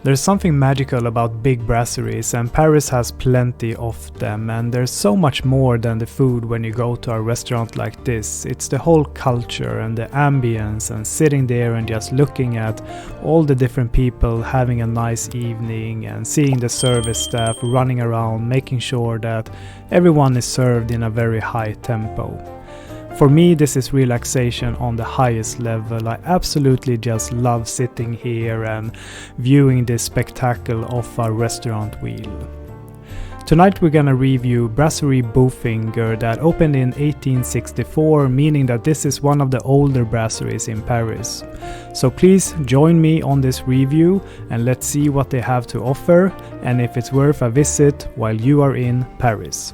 There's something magical about big brasseries, and Paris has plenty of them, and there's so much more than the food when you go to a restaurant like this. It's the whole culture and the ambience and sitting there and just looking at all the different people having a nice evening and seeing the service staff running around making sure that everyone is served in a very high tempo. For me, this is relaxation on the highest level. I absolutely just love sitting here and viewing this spectacle of a restaurant wheel. Tonight we're gonna review Brasserie Bofinger that opened in 1864, meaning that this is one of the older brasseries in Paris. So please join me on this review and let's see what they have to offer and if it's worth a visit while you are in Paris.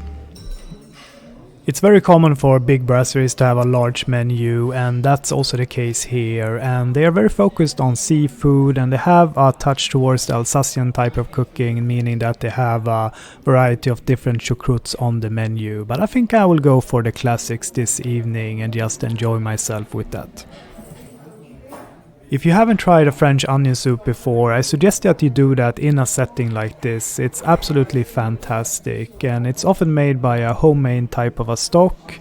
It's very common for big brasseries to have a large menu, and that's also the case here, and they are very focused on seafood and they have a touch towards the Alsatian type of cooking, meaning that they have a variety of different choucroutes on the menu, but I think I will go for the classics this evening and just enjoy myself with that. If you haven't tried a French onion soup before, I suggest that you do that in a setting like this. It's absolutely fantastic, and it's often made by a homemade type of a stock,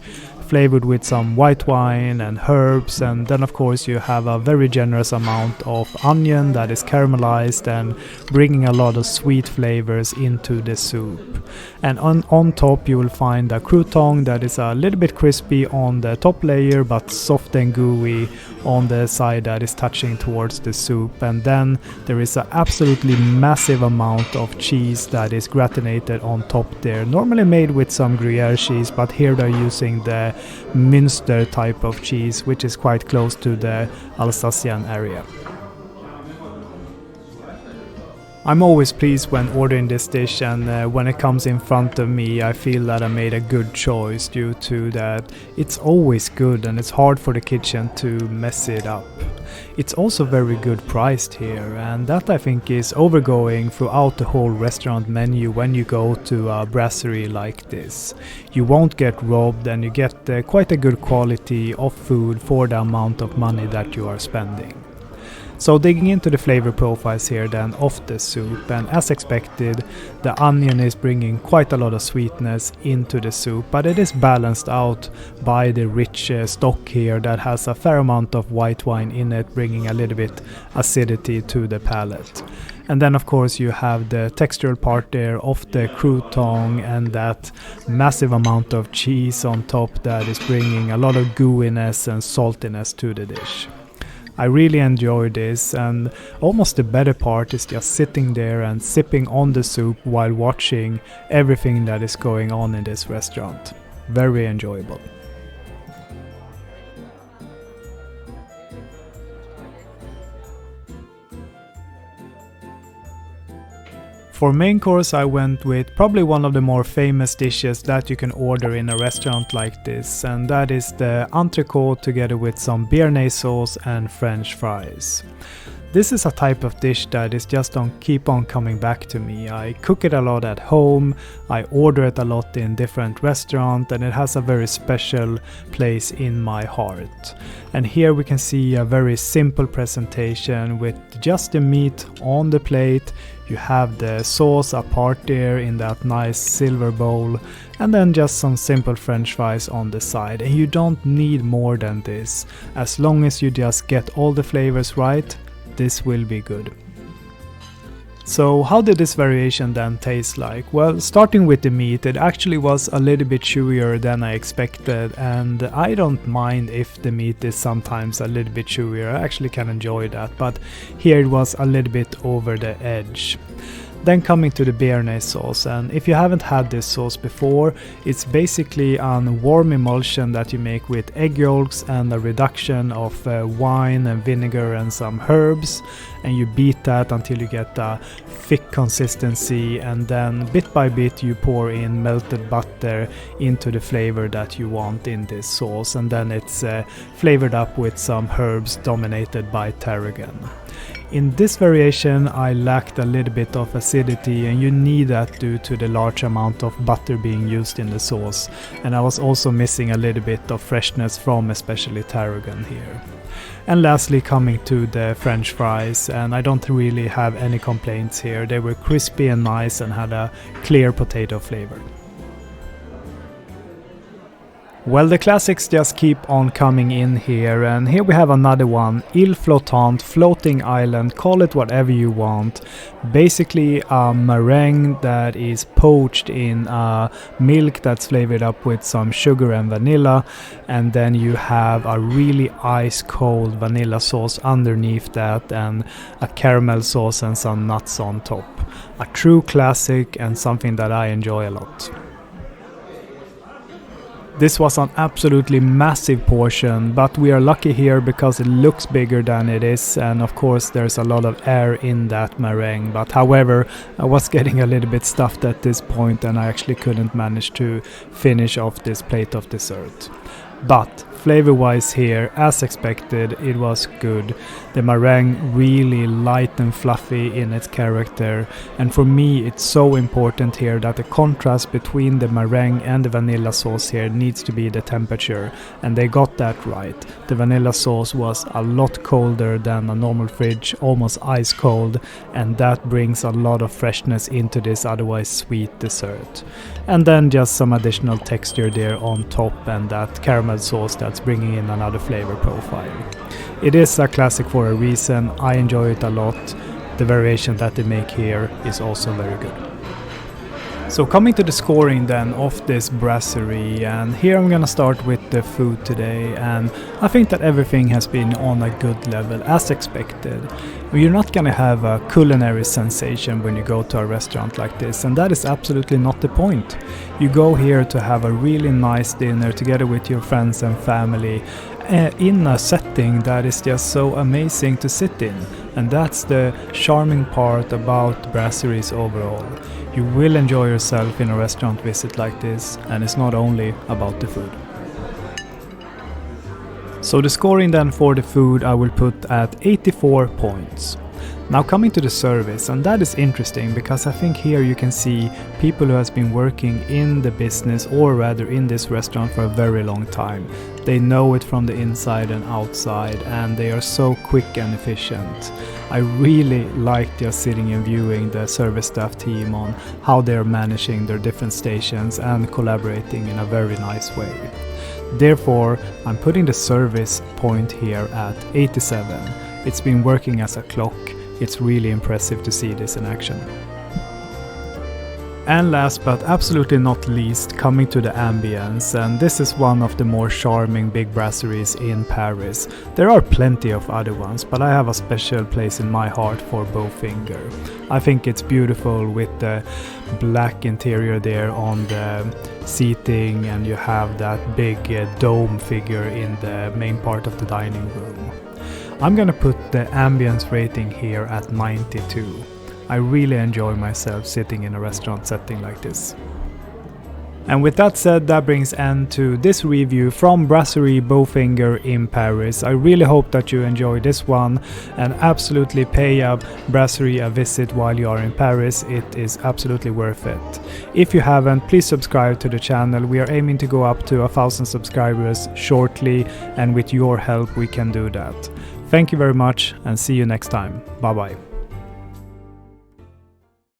flavored with some white wine and herbs, and then of course you have a very generous amount of onion that is caramelized and bringing a lot of sweet flavors into the soup. And on top you will find a crouton that is a little bit crispy on the top layer but soft and gooey on the side that is touching towards the soup, and then there is an absolutely massive amount of cheese that is gratinated on top there, normally made with some Gruyere cheese, but here they're using the Münster type of cheese, which is quite close to the Alsatian area. I'm always pleased when ordering this dish, and when it comes in front of me I feel that I made a good choice due to that it's always good and it's hard for the kitchen to mess it up. It's also very good priced here, and that I think is overgoing throughout the whole restaurant menu when you go to a brasserie like this. You won't get robbed and you get quite a good quality of food for the amount of money that you are spending. So digging into the flavor profiles here then of the soup, and as expected the onion is bringing quite a lot of sweetness into the soup, but it is balanced out by the rich stock here that has a fair amount of white wine in it, bringing a little bit acidity to the palate. And then of course you have the textural part there of the crouton and that massive amount of cheese on top that is bringing a lot of gooiness and saltiness to the dish. I really enjoy this, and almost the better part is just sitting there and sipping on the soup while watching everything that is going on in this restaurant. Very enjoyable. For main course I went with probably one of the more famous dishes that you can order in a restaurant like this, and that is the entrecote together with some béarnaise sauce and French fries. This is a type of dish that is just keep on coming back to me. I cook it a lot at home, I order it a lot in different restaurants, and it has a very special place in my heart. And here we can see a very simple presentation with just the meat on the plate. You have the sauce apart there in that nice silver bowl, and then just some simple French fries on the side. And you don't need more than this. As long as you just get all the flavors right, this will be good. So how did this variation then taste like? Well, starting with the meat, it actually was a little bit chewier than I expected, and I don't mind if the meat is sometimes a little bit chewier. I actually can enjoy that, but here it was a little bit over the edge. Then coming to the béarnaise sauce, and if you haven't had this sauce before, it's basically a warm emulsion that you make with egg yolks and a reduction of wine and vinegar and some herbs, and you beat that until you get a thick consistency, and then bit by bit you pour in melted butter into the flavor that you want in this sauce, and then it's flavored up with some herbs dominated by tarragon. In this variation I lacked a little bit of acidity, and you need that due to the large amount of butter being used in the sauce, and I was also missing a little bit of freshness from especially tarragon here. And lastly, coming to the French fries, and I don't really have any complaints here. They were crispy and nice and had a clear potato flavor. Well, the classics just keep on coming in here, and here we have another one, Île Flottante, floating island, call it whatever you want. Basically a meringue that is poached in milk that's flavored up with some sugar and vanilla, and then you have a really ice cold vanilla sauce underneath that and a caramel sauce and some nuts on top. A true classic and something that I enjoy a lot. This was an absolutely massive portion, but we are lucky here because it looks bigger than it is, and of course there's a lot of air in that meringue. But however, I was getting a little bit stuffed at this point and I actually couldn't manage to finish off this plate of dessert. But flavor wise here, as expected, it was good. The meringue really light and fluffy in its character, and for me it's so important here that the contrast between the meringue and the vanilla sauce here needs to be the temperature, and they got that right. The vanilla sauce was a lot colder than a normal fridge, almost ice cold, and that brings a lot of freshness into this otherwise sweet dessert. And then just some additional texture there on top, and that caramel sauce that's bringing in another flavor profile. It is a classic for a reason. I enjoy it a lot. The variation that they make here is also very good. So coming to the scoring then of this brasserie, and here I'm gonna start with the food today, and I think that everything has been on a good level as expected. You're not gonna have a culinary sensation when you go to a restaurant like this, and that is absolutely not the point. You go here to have a really nice dinner together with your friends and family in a setting that is just so amazing to sit in, and that's the charming part about brasseries overall. You will enjoy yourself in a restaurant visit like this, and it's not only about the food. So the scoring then for the food I will put at 84 points. Now coming to the service, and that is interesting because I think here you can see people who has been working in the business, or rather in this restaurant, for a very long time. They know it from the inside and outside, and they are so quick and efficient. I really like just sitting and viewing the service staff team on how they're managing their different stations and collaborating in a very nice way. Therefore, I'm putting the service point here at 87. It's been working as a clock. It's really impressive to see this in action. And last but absolutely not least, coming to the ambience, and this is one of the more charming big brasseries in Paris. There are plenty of other ones, but I have a special place in my heart for Bofinger. I think it's beautiful with the black interior there on the seating, and you have that big dome figure in the main part of the dining room. I'm gonna put the ambience rating here at 92. I really enjoy myself sitting in a restaurant setting like this. And with that said, that brings end to this review from Brasserie Bofinger in Paris. I really hope that you enjoyed this one, and absolutely pay a brasserie a visit while you are in Paris. It is absolutely worth it. If you haven't, please subscribe to the channel. We are aiming to go up to 1,000 subscribers shortly, and with your help we can do that. Thank you very much, and see you next time. Bye bye.